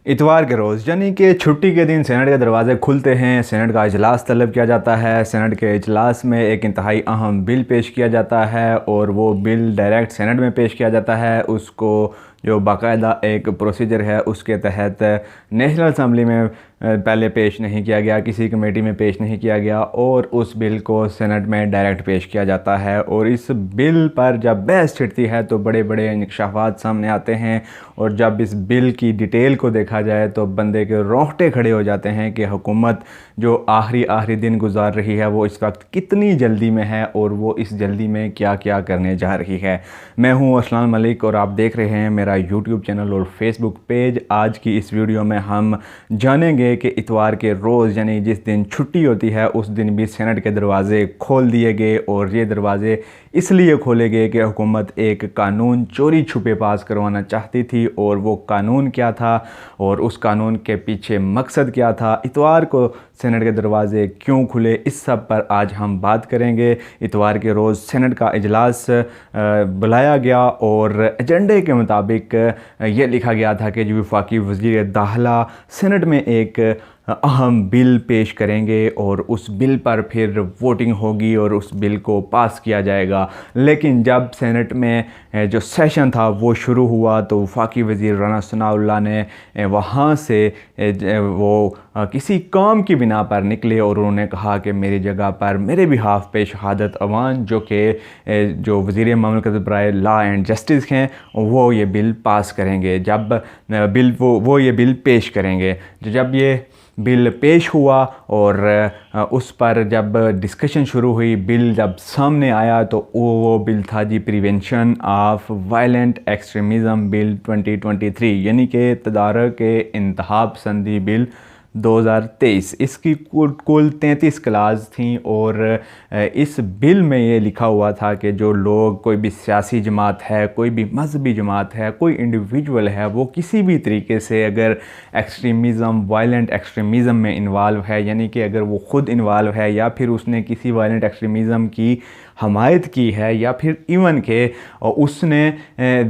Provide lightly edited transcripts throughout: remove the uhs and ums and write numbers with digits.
इतवार के रोज़ यानी कि छुट्टी के दिन सेनेट के दरवाज़े खुलते हैं। सेनेट का इजलास तलब किया जाता है। सेनेट के इजलास में एक इंतहाई अहम बिल पेश किया जाता है और वो बिल डायरेक्ट सेनेट में पेश किया जाता है। उसको जो बाकायदा एक प्रोसीजर है उसके तहत नेशनल असम्बली में पहले पेश नहीं किया गया, किसी कमेटी में पेश नहीं किया गया और उस बिल को सेनेट में डायरेक्ट पेश किया जाता है। और इस बिल पर जब बहस छिड़ती है तो बड़े बड़े इंकशाफात सामने आते हैं और जब इस बिल की डिटेल को देखा जाए तो बंदे के रोंगटे खड़े हो जाते हैं कि हुकूमत जो आखिरी दिन गुजार रही है वो इस वक्त कितनी जल्दी में है और वो इस जल्दी में क्या क्या करने जा रही है। मैं हूं असलान मलिक और आप देख रहे हैं मेरा यूट्यूब चैनल और फेसबुक पेज। आज की इस वीडियो में हम जानेंगे कि इतवार के रोज़ यानी जिस दिन छुट्टी होती है उस दिन भी सेनेट के दरवाज़े खोल दिए गए और ये दरवाज़े इसलिए खोले गए कि हुकूमत एक कानून चोरी छुपे पास करवाना चाहती थी और वो कानून क्या था और उस कानून के पीछे मकसद क्या था। इतवार को सेनेट के दरवाज़े क्यों खुले, इस सब पर आज हम बात करेंगे। इतवार के रोज़ सेनेट का इजलास बुलाया गया और एजेंडे के मुताबिक ये लिखा गया था कि जो वफाकी वज़ीर दाखिला सेनेट में एक अहम बिल पेश करेंगे और उस बिल पर फिर वोटिंग होगी और उस बिल को पास किया जाएगा। लेकिन जब सेनेट में जो सेशन था वो शुरू हुआ तो वफाकी वज़ीर राना सनाउल्लाह ने वहाँ से वो किसी काम की बिना पर निकले और उन्होंने कहा कि मेरी जगह पर मेरे बिहाफ पे शहादत अवान जो कि जो वज़ीर ममलकत बराए लॉ एंड जस्टिस हैं वो ये बिल पास करेंगे। जब बिल वो ये बिल पेश करेंगे। जब ये बिल पेश हुआ और उस पर जब डिस्कशन शुरू हुई, बिल जब सामने आया तो वो बिल था जी prevention of violent extremism bill 2023 यानी कि तदारक इंतहा पसंदी बिल 2023। इसकी कुल 33 क्लास थी और इस बिल में ये लिखा हुआ था कि जो लोग, कोई भी सियासी जमात है, कोई भी मजहबी जमात है, कोई इंडिविजुअल है, वो किसी भी तरीके से अगर एक्सट्रीमिज़म वायलेंट एक्सट्रीमिज़म में इन्वॉल्व है यानी कि अगर वो ख़ुद इन्वॉल्व है या फिर उसने किसी वायलेंट एक्सट्रीमिज़म की हमायत की है या फिर इवन के उसने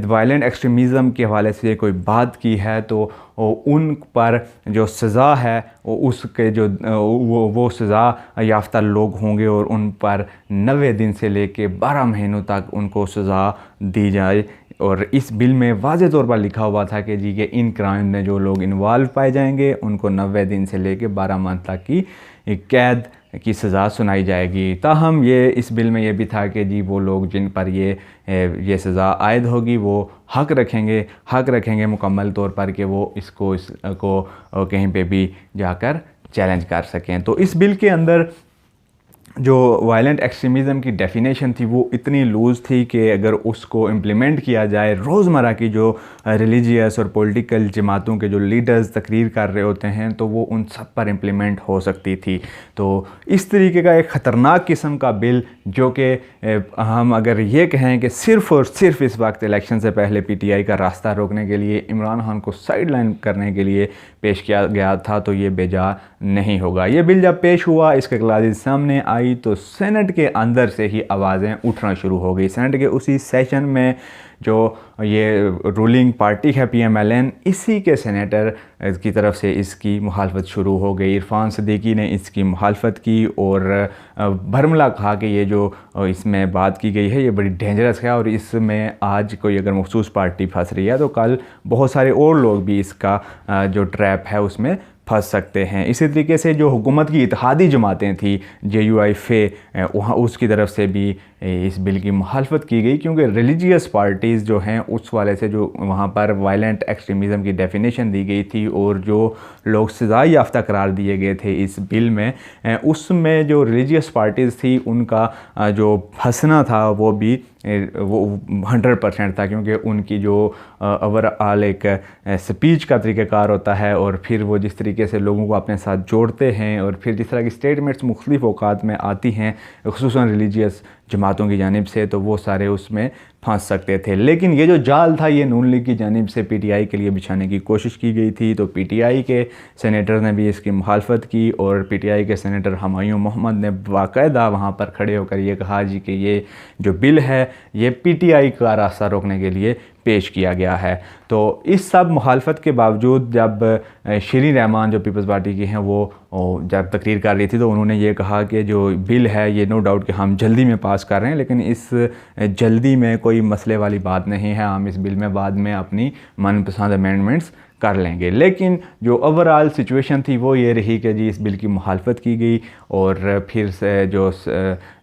वायलेंट एक्सट्रीमिज़म के हवाले से कोई बात की है तो उन पर जो सज़ा है उसके जो वो सज़ा याफ्ता लोग होंगे और उन पर 90 दिन से लेके 12 महीनों तक उनको सज़ा दी जाए। और इस बिल में वाज़े तौर पर लिखा हुआ था कि जी कि इन क्राइम में जो लोग इन्वॉल्व पाए जाएंगे उनको 90 दिन से लेके 12 माह तक की कैद की सज़ा सुनाई जाएगी। ताहम ये इस बिल में ये भी था कि जी वो लोग जिन पर ये सज़ा आयद होगी वो हक़ रखेंगे मुकम्मल तौर पर कि वो इसको कहीं पे भी जाकर चैलेंज कर सकें। तो इस बिल के अंदर जो वायलेंट एक्सट्रीमिज़म की डेफिनेशन थी वो इतनी लूज़ थी कि अगर उसको इम्प्लीमेंट किया जाए रोज़मर्रा की जो रिलीजियस और पॉलिटिकल जमातों के जो लीडर्स तकरीर कर रहे होते हैं तो वो उन सब पर इम्प्लीमेंट हो सकती थी। तो इस तरीके का एक ख़तरनाक किस्म का बिल जो कि हम अगर ये कहें कि सिर्फ़ और सिर्फ इस वक्त इलेक्शन से पहले PTI का रास्ता रोकने के लिए, इमरान खान को साइड लाइन करने के लिए पेश किया गया था तो ये बेजा नहीं होगा। ये बिल जब पेश हुआ, इसके क्लासेस सामने आई तो सेनेट के अंदर से ही आवाज़ें उठना शुरू हो गई। सेनेट के उसी सेशन में जो ये रूलिंग पार्टी है PMLN, इसी के सेनेटर की तरफ से इसकी मुखालफत शुरू हो गई। इरफान सिद्दीकी ने इसकी मुखालफत की और भरमला कहा कि ये जो इसमें बात की गई है ये बड़ी डेंजरस है और इसमें आज कोई अगर मखसूस पार्टी फंस रही है तो कल बहुत सारे और लोग भी इसका जो ट्रैप है उसमें फंस सकते हैं। इसी तरीके से जो हुकूमत की इत्तेहादी जमातें थी JUIFA, वहाँ उसकी तरफ से भी इस बिल की मुखालफत की गई क्योंकि रिलीजियस पार्टीज़ जो हैं उस वाले से जो वहाँ पर वायलेंट एक्सट्रीमिज़म की डेफिनेशन दी गई थी और जो लोग सज़ा याफ्ता करार दिए गए थे इस बिल में, उसमें जो रिलीजियस पार्टीज़ थी उनका जो फंसना था वो 100% था क्योंकि उनकी जो ओवरऑल एक स्पीच का तरीक़ाकार होता है और फिर वो जिस तरीके से लोगों को अपने साथ जोड़ते हैं और फिर जिस तरह की स्टेटमेंट्स मुख्तलिफ़ औक़ात में आती हैं ख़ुसूसन रिलीजियस जमातों की जानिब से, तो वो सारे उसमें फंस सकते थे। लेकिन ये जो जाल था ये नून लीग की जानिब से PTI के लिए बिछाने की कोशिश की गई थी तो PTI के सेनेटर ने भी इसकी मुखालफत की और PTI के सेनेटर हुमायूं मोहम्मद ने बाकायदा वहाँ पर खड़े होकर ये कहा जी कि ये जो बिल है ये पीटीआई का रास्ता रोकने के लिए पेश किया गया है। तो इस सब मुखालफत के बावजूद जब शरीन रहमान जो पीपल्स पार्टी की हैं वो जब तकरीर कर रही थी तो उन्होंने ये कहा कि जो बिल है ये नो डाउट कि हम जल्दी में पास कर रहे हैं, लेकिन इस जल्दी में कोई मसले वाली बात नहीं है, हम इस बिल में बाद में अपनी मनपसंद अमेंडमेंट्स कर लेंगे। लेकिन जो ओवरऑल सिचुएशन थी वो ये रही कि जी इस बिल की मुखालफत की गई और फिर से जो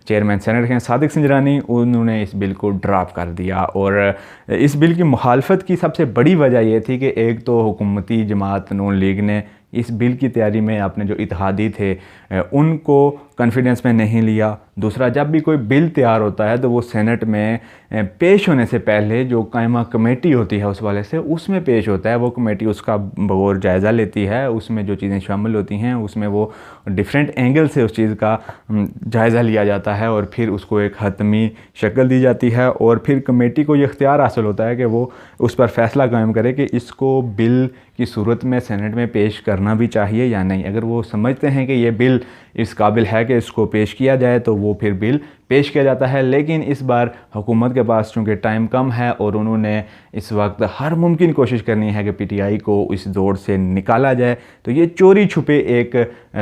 चेयरमैन सेनेट हैं सादिक सिंजरानी, उन्होंने इस बिल को ड्रॉप कर दिया। और इस बिल की मुखालफत की सबसे बड़ी वजह ये थी कि एक तो हुकूमती जमात नून लीग ने इस बिल की तैयारी में अपने जो इत्तेहादी थे उनको कॉन्फिडेंस में नहीं लिया। दूसरा, जब भी कोई बिल तैयार होता है तो वो सेनेट में पेश होने से पहले जो कायमा कमेटी होती है उस वाले से उसमें पेश होता है। वो कमेटी उसका बगौर जायज़ा लेती है, उसमें जो चीज़ें शामिल होती हैं उसमें वो डिफरेंट एंगल से उस चीज़ का जायज़ा लिया जाता है और फिर उसको एक हतमी शक्ल दी जाती है और फिर कमेटी को ये इख्तियार हासिल होता है कि वो उस पर फैसला कायम करे कि इसको बिल की सूरत में सेनेट में पेश करना भी चाहिए या नहीं। अगर वो समझते हैं कि ये बिल इस काबिल है कि इसको पेश किया जाए तो वो फिर बिल पेश किया जाता है। लेकिन इस बार हुकूमत के पास चूँकि टाइम कम है और उन्होंने इस वक्त हर मुमकिन कोशिश करनी है कि पीटीआई को इस दौड़ से निकाला जाए, तो ये चोरी छुपे एक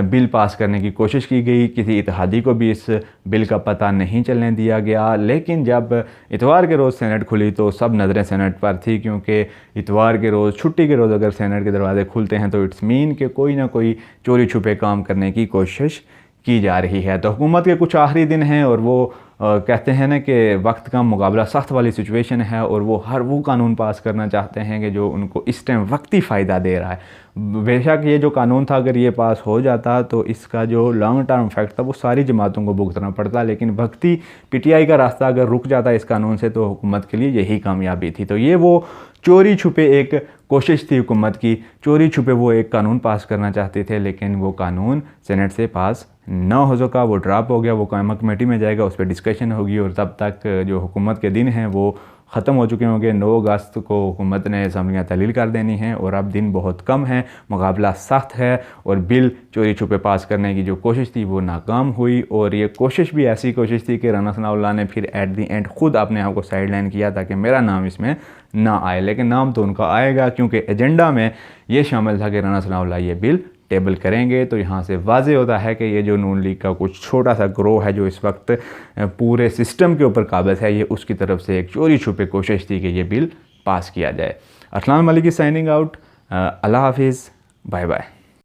बिल पास करने की कोशिश की गई। किसी इत्तेहादी को भी इस बिल का पता नहीं चलने दिया गया। लेकिन जब इतवार के रोज़ सेनेट खुली तो सब नज़रें सेनेट पर थी, क्योंकि इतवार के रोज़ छुट्टी के रोज़ अगर सेनेट के दरवाजे खुलते हैं तो इट्स मीन कि कोई ना कोई चोरी छुपे काम करने की कोशिश की जा रही है। तो हुकूमत के कुछ आखिरी दिन हैं और वो कहते हैं ना कि वक्त का मुकाबला सख्त वाली सिचुएशन है और वो हर वो कानून पास करना चाहते हैं कि जो उनको इस टाइम वक्ती फ़ायदा दे रहा है। बेशक ये जो कानून था अगर ये पास हो जाता तो इसका जो लॉन्ग टर्म इफेक्ट था वो सारी जमातों को भुगतना पड़ता, लेकिन वक्ती पीटीआई का रास्ता अगर रुक जाता इस कानून से तो हुकूमत के लिए यही कामयाबी थी। तो ये वो चोरी छुपे एक कोशिश थी हुकूमत की, चोरी छुपे वो एक कानून पास करना चाहते थे, लेकिन वो कानून सेनेट से पास ना हो सका, वो ड्रॉप हो गया, वो कायमा कमेटी में जाएगा, उस पर डिस्कशन होगी और तब तक जो हुकूमत के दिन हैं वो ख़त्म हो चुके होंगे। 9 अगस्त को हुकूमत ने असम्बलियाँ तहलील कर देनी है और अब दिन बहुत कम है, मुकाबला सख्त है और बिल चोरी छुपे पास करने की जो कोशिश थी वो नाकाम हुई। और ये कोशिश भी ऐसी कोशिश थी कि राना सनाउल्लाह ने फिर एट दी एंड ख़ुद अपने आप को साइड लाइन किया ताकि मेरा नाम इसमें ना आए, लेकिन नाम तो उनका आएगा क्योंकि एजेंडा में ये शामिल था कि राना सनाउल्लाह ये बिल टेबल करेंगे। तो यहाँ से वाज़े होता है कि ये जो नून लीग का कुछ छोटा सा ग्रोह है जो इस वक्त पूरे सिस्टम के ऊपर काबिज है, ये उसकी तरफ से एक चोरी छुपे कोशिश थी कि ये बिल पास किया जाए। अस्सलाम वालेकुम, साइनिंग आउट, अल्लाह हाफिज़, बाय बाय।